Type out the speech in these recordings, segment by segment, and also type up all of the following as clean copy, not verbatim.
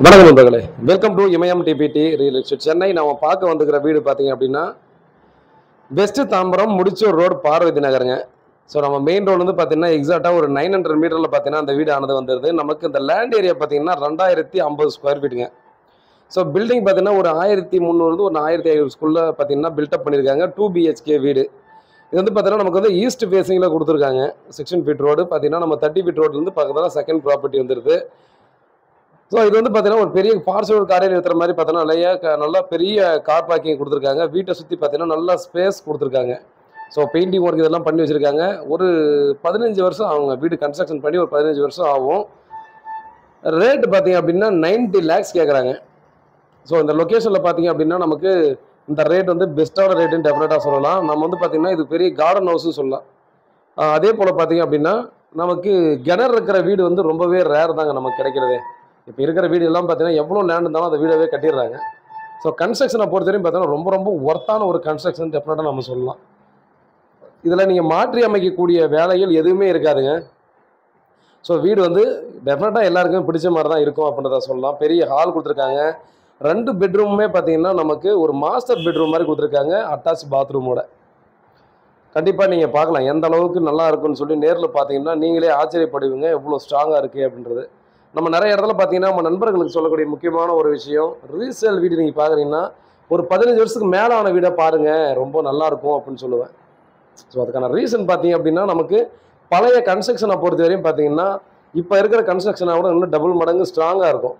வணக்கம் நண்பர்களே, welcome to Imayam DPT real estate Chennai. நம்ம பார்க்க வந்துக்கிற வீடு பார்த்தீங்க அப்படின்னா வெஸ்ட் தாம்பரம் முடிச்சூர் ரோடு பார்வதி நகருங்க. ஸோ நம்ம மெயின் ரோடு வந்து பார்த்தீங்கன்னா எக்ஸாக்டாக ஒரு 900 மீட்டரில் பார்த்தீங்கன்னா அந்த வீடு ஆனது வந்துடுது. நமக்கு இந்த லேண்ட் ஏரியா பார்த்தீங்கன்னா 2050 ஸ்கொயர் ஃபீட்டுங்க. ஸோ பில்டிங் பார்த்தீங்கன்னா ஒரு 1300 ஒரு 1500 பார்த்தீங்கன்னா பில்டப் பண்ணியிருக்காங்க. 2 BHK வீடு. இது வந்து பார்த்தீங்கன்னா நமக்கு வந்து ஈஸ்ட் ஃபேஸிங்கில் கொடுத்துருக்காங்க. 16 ஃபீட் ரோடு பார்த்தீங்கன்னா நம்ம 30 ஃபீட் ரோட்லேருந்து பக்கத்தில் செகண்ட் ப்ராப்பர்ட்டி வந்துடுது. ஸோ இது வந்து பார்த்தீங்கன்னா ஒரு பெரிய பார்சல் காரே நிறுத்துற மாதிரி பார்த்தீங்கன்னா நல்லா பெரிய கார் பார்க்கிங் கொடுத்துருக்காங்க. வீட்டை சுற்றி பார்த்தீங்கன்னா நல்லா ஸ்பேஸ் கொடுத்துருக்காங்க. ஸோ பெயிண்டிங் ஒர்க் இதெல்லாம் பண்ணி வச்சுருக்காங்க. ஒரு 15 வருஷம் அவங்க வீடு கன்ஸ்ட்ரக்ஷன் பண்ணி ஒரு 15 வருஷம் ஆகும். ரேட்டு பார்த்தீங்க அப்படின்னா 90 lakhs கேட்குறாங்க. ஸோ இந்த லொக்கேஷனில் பார்த்தீங்க அப்படின்னா நமக்கு இந்த ரேட் வந்து பெஸ்ட்டான ரேட்டுன்னு டெஃபினட்டாக சொல்லலாம். நம்ம வந்து பார்த்தீங்கன்னா இது பெரிய கார்டன் ஹவுஸ்னு சொல்லலாம். அதே போல் பார்த்தீங்க அப்படின்னா நமக்கு கிணறு இருக்கிற வீடு வந்து ரொம்பவே ரேர் தாங்க நமக்கு கிடைக்கிறதே. இப்போ இருக்கிற வீடு எல்லாம் பார்த்தீங்கன்னா எவ்வளோ லேண்ட் இருந்தாலும் அந்த வீடவே கட்டிடுறாங்க. ஸோ கன்ஸ்ட்ரக்ஷனை பொறுத்தவரையும் பார்த்தீங்கன்னா ரொம்ப ஒர்த்தான ஒரு கன்ஸ்ட்ரக்ஷன் டெஃபினட்டாக நம்ம சொல்லலாம். இதில் நீங்கள் மாற்றி அமைக்கக்கூடிய வேலைகள் எதுவுமே இருக்காதுங்க. ஸோ வீடு வந்து டெஃபினட்டாக எல்லாருக்குமே பிடிச்ச மாதிரி தான் இருக்கும் அப்படின்றத சொல்லலாம். பெரிய ஹால் கொடுத்துருக்காங்க. 2 பெட்ரூமுமே பார்த்தீங்கன்னா நமக்கு ஒரு மாஸ்டர் பெட்ரூம் மாதிரி கொடுத்துருக்காங்க, அட்டாச் பாத்ரூமோட. கண்டிப்பாக நீங்கள் பார்க்கலாம் எந்த அளவுக்கு நல்லா இருக்குன்னு சொல்லி நேரில் பார்த்தீங்கன்னா நீங்களே ஆச்சரியப்படுவீங்க எவ்வளோ ஸ்ட்ராங்காக இருக்குது அப்படின்றது. நம்ம நிறைய இடத்துல பார்த்தீங்கன்னா நம்ம நண்பர்களுக்கு சொல்லக்கூடிய முக்கியமான ஒரு விஷயம், ரீசேல் வீடு நீங்கள் பார்க்குறீங்கன்னா ஒரு 15 வருஷத்துக்கு மேலே ஆன வீடை பாருங்கள், ரொம்ப நல்லாயிருக்கும் அப்படின்னு சொல்லுவேன். ஸோ அதுக்கான ரீசன் பார்த்தீங்க அப்படின்னா நமக்கு பழைய கன்ஸ்ட்ரக்ஷனை பொறுத்த வரையும் பார்த்தீங்கன்னா இப்போ இருக்கிற கன்ஸ்ட்ரக்ஷனை விட இன்னும் டபுள் மடங்கு ஸ்ட்ராங்காக இருக்கும்.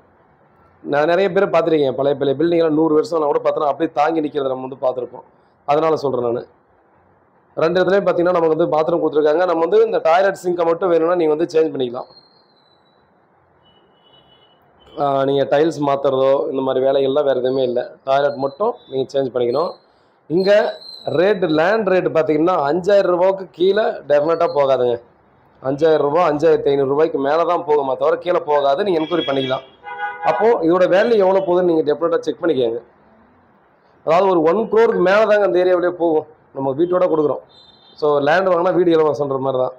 நான் நிறைய பேர் பார்த்துருக்கேன், பழைய பில்டிங்லாம் 100 வருஷம் கூட பார்த்தோன்னா அப்படியே தாங்கி நிற்கிறத நம்ம வந்து பார்த்துருப்போம். அதனால் சொல்கிறேன் நான். 2 இடத்துலையும் பார்த்தீங்கன்னா நமக்கு வந்து பாத்ரூம் கொடுத்துருக்காங்க. நம்ம வந்து இந்த டாய்லெட் சிங்கை மட்டும் வேணும்னா நீங்கள் வந்து சேஞ்ச் பண்ணிக்கலாம். நீங்கள் டைல்ஸ் மாற்றுறதோ இந்த மாதிரி வேலைகள்லாம் வேறு எதுவுமே இல்லை. டாய்லெட் மட்டும் நீங்கள் சேஞ்ச் பண்ணிக்கணும். இங்கே லேண்ட் ரேட்டு பார்த்தீங்கன்னா 5000 ரூபாய்க்கு கீழே டெஃபினட்டாக போகாதுங்க. 5000 ரூபா 5500 ரூபாய்க்கு மேலே தான் போகுமா தவிர கீழே போகாது. நீங்கள் என்கொயரி பண்ணிக்கலாம். அப்போது இதோட வேல்யூ எவ்வளோ போகுதுன்னு நீங்கள் டெஃபினட்டாக செக் பண்ணிக்கோங்க. அதாவது ஒரு 1 crore மேலே தாங்க அந்த ஏரியாவிலே போகும். நம்ம வீட்டோட கொடுக்குறோம். ஸோ லேண்ட் வாங்கினா வீடு இலவசன்ற மாதிரி தான்.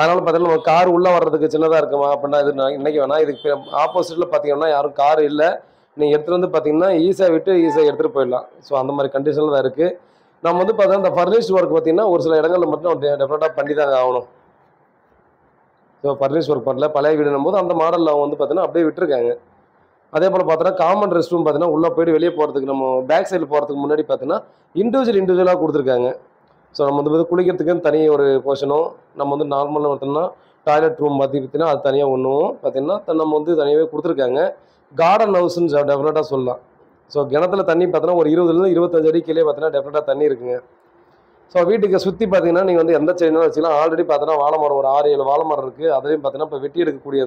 அதனால் பார்த்தீங்கன்னா நம்ம கார் உள்ளே வர்றதுக்கு சின்னதாக இருக்குமா அப்படின்னா இது இன்றைக்கி வேணால் இதுக்கு ஆப்போசிட்டில் பார்த்தீங்கன்னா யாரும் கார் இல்லை. நீங்கள் எடுத்துகிட்டு வந்து பார்த்தீங்கன்னா ஈஸியாக விட்டு ஈஸியாக எடுத்துகிட்டு போயிடலாம். ஸோ அந்த மாதிரி கண்டிஷனில் தான் இருக்குது. நம்ம வந்து பார்த்தீங்கன்னா இந்த ஃபர்னிஷ்ட் ஒர்க் பார்த்தீங்கன்னா ஒரு சில இடங்களில் மட்டும் டெஃபினட்டாக பண்ணி தாங்க ஆகணும். ஸோ ஃபர்னிஷ்ட் ஒர்க் பண்ணல பழைய வீடுனும் போது அந்த மாடலில் அவங்க வந்து பார்த்தீங்கன்னா அப்படியே விட்டுருக்காங்க. அதே போல் பார்த்தோன்னா காமன் ரெஸ்ட் ரூம் பார்த்தீங்கன்னா உள்ளே போய்ட்டு வெளியே போகிறதுக்கு நம்ம பேக் சைடில் போகிறதுக்கு முன்னாடி பார்த்தீங்கன்னா இண்டிவிஜுவலாக கொடுத்துருக்காங்க. ஸோ நம்ம வந்து குளிக்கிறதுக்குன்னு தனி ஒரு போர்ஷனும், நம்ம வந்து நார்மலாக பார்த்தோம்னா டாய்லெட் ரூம் பார்த்தீங்கன்னா அது தனியாக ஒன்றும் பார்த்தீங்கன்னா நம்ம வந்து தனியாகவே கொடுத்துருக்காங்க. கார்டன் ஹவுஸ்ன்னு டெஃபினட்டாக சொல்லலாம். ஸோ கிணத்துல தண்ணி பார்த்தீங்கன்னா ஒரு 20 25 அடி கீழே பார்த்தீங்கன்னா டெஃபினட்டாக தண்ணி இருக்குங்க. ஸோ வீட்டுக்கு சுற்றி பார்த்தீங்கன்னா நீங்கள் வந்து எந்த செடினாலும் வச்சுக்கலாம். ஆல்ரெடி பார்த்தீங்கன்னா வாழை மரம் ஒரு 6 7 வாழை மரம் இருக்குது. அதுலேயும் பார்த்தீங்கன்னா இப்போ வெட்டி எடுக்கக்கூடிய